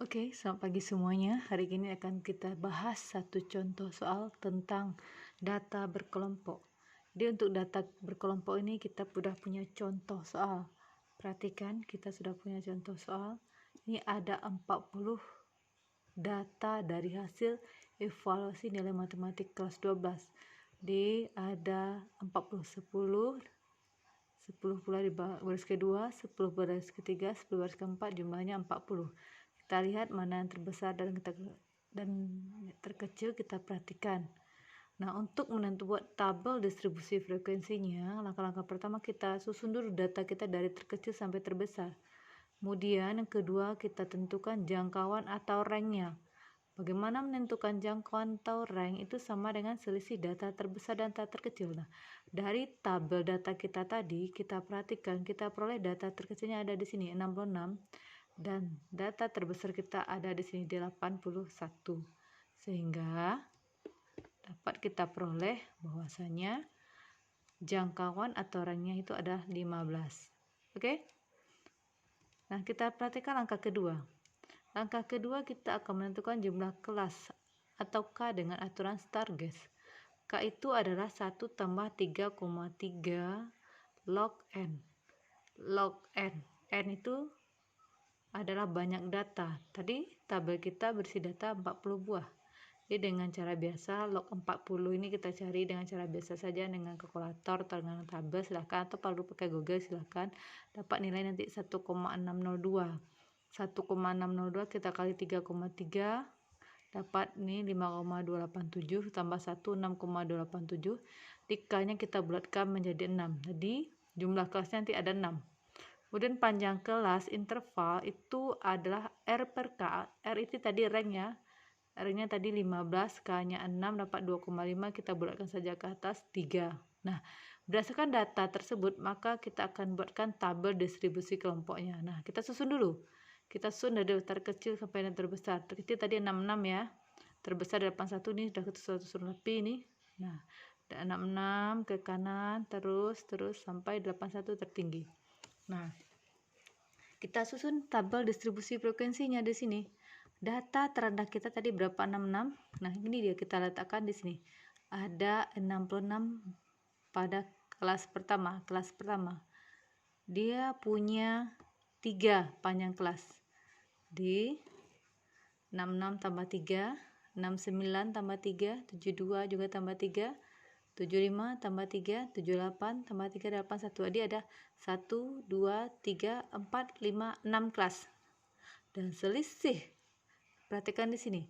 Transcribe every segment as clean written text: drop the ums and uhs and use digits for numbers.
Oke, selamat pagi semuanya. Hari ini akan kita bahas satu contoh soal tentang data berkelompok. Jadi untuk data berkelompok ini kita sudah punya contoh soal. Perhatikan, kita sudah punya contoh soal. Ini ada 40 data dari hasil evaluasi nilai matematik kelas 12. Jadi ada 40, 10 pula di baris kedua, 10 baris ketiga, 10 baris keempat, jumlahnya 40. Kita lihat mana yang terbesar dan terkecil, kita perhatikan. Nah, untuk buat tabel distribusi frekuensinya, langkah-langkah pertama kita susun dulu data kita dari terkecil sampai terbesar. Kemudian yang kedua, kita tentukan jangkauan atau ranknya. Bagaimana menentukan jangkauan atau rank? Itu sama dengan selisih data terbesar dan data terkecil. Nah, dari tabel data kita tadi, kita perhatikan, kita peroleh data terkecilnya ada di sini 66 dan data terbesar kita ada di sini 81. Sehingga dapat kita peroleh bahwasanya jangkauan atau ranknya itu ada 15. Oke? Nah, kita perhatikan langkah kedua. Langkah kedua, kita akan menentukan jumlah kelas atau K dengan aturan Stargate. K itu adalah 1 tambah 3,3 log N. Log N. N itu adalah banyak data. Tadi tabel kita berisi data 40 buah. Jadi dengan cara biasa, log 40 ini kita cari dengan cara biasa saja, dengan kalkulator atau dengan tabel silahkan, atau perlu pakai Google silahkan. Dapat nilai nanti 1,602. 1,602 kita kali 3,3 dapat nih 5,287 tambah 1 6,287. Dikanya kita bulatkan menjadi 6. Jadi jumlah kelasnya nanti ada 6. Kemudian panjang kelas interval itu adalah R per K. R itu tadi ranknya. R-nya tadi 15, K-nya 6, dapat 2,5, kita bulatkan saja ke atas 3. Nah, berdasarkan data tersebut, maka kita akan buatkan tabel distribusi kelompoknya. Nah, kita susun dulu. Kita susun dari terkecil sampai yang terbesar. Terkecil tadi 66 ya. Terbesar 81 nih, sudah kita susun rapi nih. Nah, 66 ke kanan, terus sampai 81 tertinggi. Nah, kita susun tabel distribusi frekuensinya di sini. Data terendah kita tadi berapa? 66. Nah, ini dia kita letakkan di sini. Ada 66 pada kelas pertama. Kelas pertama. Dia punya 3 panjang kelas. Di 66 tambah 3, 69 tambah 3, 72 juga tambah 3, 75 tambah 3, 78 tambah 3, 81. Jadi ada 1, 2, 3, 4, 5, 6 kelas. Dan selisih, perhatikan di sini.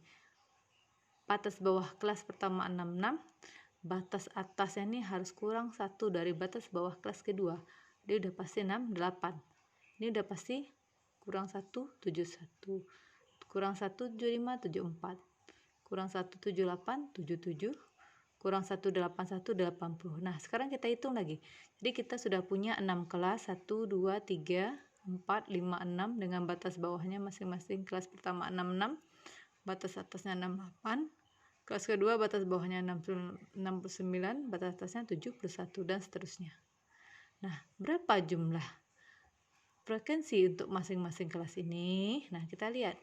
Batas bawah kelas pertama 66, batas atasnya ini harus kurang 1 dari batas bawah kelas kedua. Dia udah pasti 6, 8. Ini udah pasti kurang 1, 71. Kurang 1, 75, 74. Kurang 1, 78, 77. Kurang 1, 81, 80. Nah, sekarang kita hitung lagi. Jadi kita sudah punya 6 kelas, 1, 2, 3, 4, 5, 6 dengan batas bawahnya masing-masing. Kelas pertama 66, batas atasnya 68. Kelas kedua batas bawahnya 69, batas atasnya 71 dan seterusnya. Nah, berapa jumlah frekuensi untuk masing-masing kelas ini? Nah, kita lihat.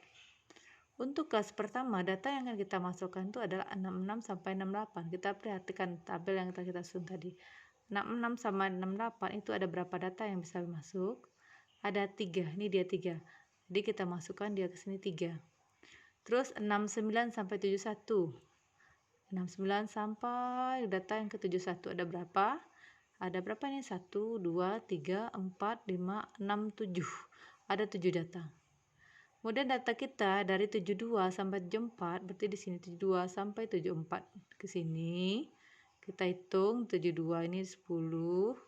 Untuk kelas pertama, data yang akan kita masukkan itu adalah 66 sampai 68. Kita perhatikan tabel yang kita susun tadi. 66 sama 68 itu ada berapa data yang bisa masuk? Ada 3. Ini dia 3. Jadi kita masukkan dia ke sini 3. Terus 69 sampai 71. 69 sampai data yang ke 71 ada berapa? Ada berapa nih? 1, 2, 3, 4, 5, 6, 7. Ada 7 data. Kemudian data kita dari 72 sampai 74, berarti di sini 72 sampai 74. Ke sini kita hitung 72 ini 10, 11,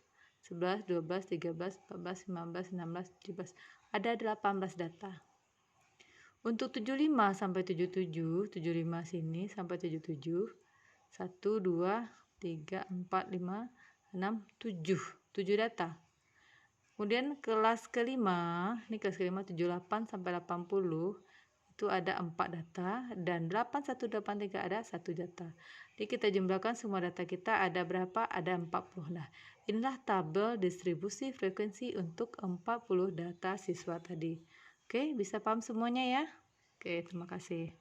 12, 13, 14, 15, 16, 17. Ada 18 data. Untuk 75 sampai 77, 75 sini sampai 77. 1, 2, 3, 4, 5, 6, 7. 7 data. Kemudian kelas kelima, ini kelas kelima 78 sampai 80, itu ada 4 data, dan 8183 ada 1 data. Jadi kita jumlahkan semua data kita ada berapa? Ada 40. Nah, inilah tabel distribusi frekuensi untuk 40 data siswa tadi. Oke, bisa paham semuanya ya? Oke, terima kasih.